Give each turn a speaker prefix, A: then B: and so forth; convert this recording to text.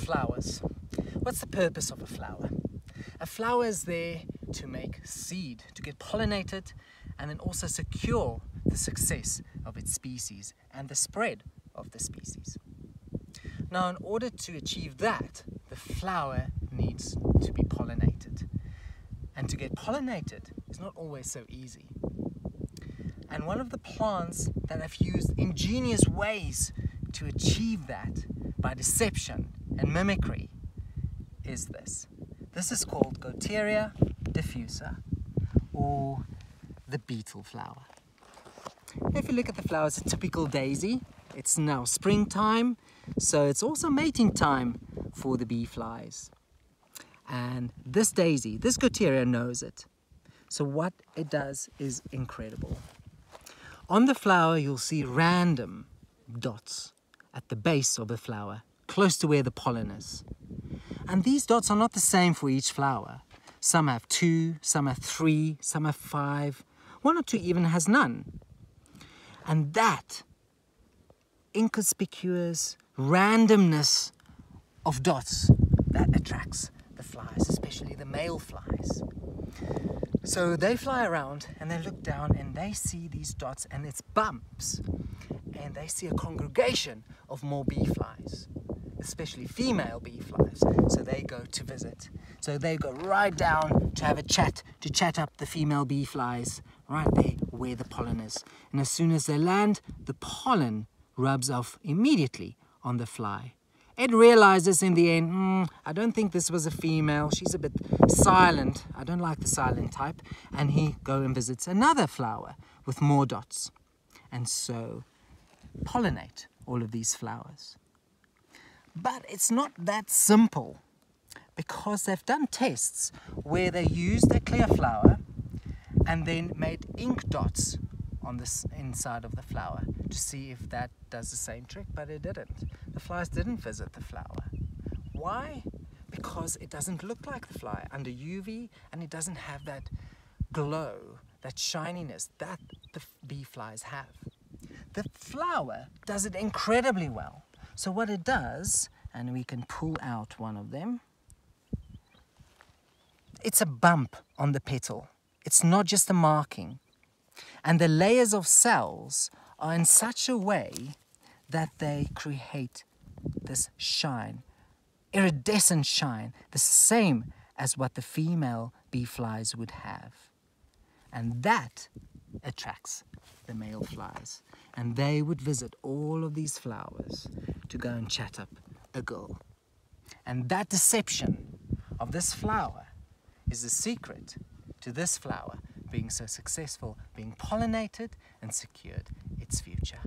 A: flowers. What's the purpose of a flower? A flower is there to make seed, to get pollinated, and then also secure the success of its species and the spread of the species. Now, in order to achieve that, the flower needs to be pollinated. And to get pollinated is not always so easy. And one of the plants that have used ingenious ways to achieve that by deception and mimicry is this. This is called Gorteria diffusa, or the beetle flower. If you look at the flower, it's a typical daisy. It's now springtime, so it's also mating time for the bee flies. And this daisy, this Gorteria, knows it. So what it does is incredible. On the flower, you'll see random dots at the base of the flower, close to where the pollen is. And these dots are not the same for each flower. Some have 2, some have 3, some have 5. 1 or 2 even has none. And that inconspicuous randomness of dots, that attracts the flies, especially the male flies. So they fly around and they look down and they see these dots and it's bumps. And they see a congregation of more bee flies, especially female bee flies. So they go to visit. So they go right down to have a chat, to chat up the female bee flies, right there where the pollen is. And as soon as they land, the pollen rubs off immediately on the fly. It realizes in the end, I don't think this was a female. She's a bit silent. I don't like the silent type. And he goes and visits another flower with more dots. And so pollinate all of these flowers. But it's not that simple, because they've done tests where they used a clear flower and then made ink dots on the inside of the flower to see if that does the same trick, but it didn't. The flies didn't visit the flower. Why? Because it doesn't look like the fly under UV, and it doesn't have that glow, that shininess that the bee flies have. The flower does it incredibly well. So what it does, and we can pull out one of them, it's a bump on the petal. It's not just a marking. And the layers of cells are in such a way that they create this shine, iridescent shine, the same as what the female bee flies would have. And that attracts the male flies. And they would visit all of these flowers to go and chat up a girl. And that deception of this flower is the secret to this flower being so successful, being pollinated and secured its future.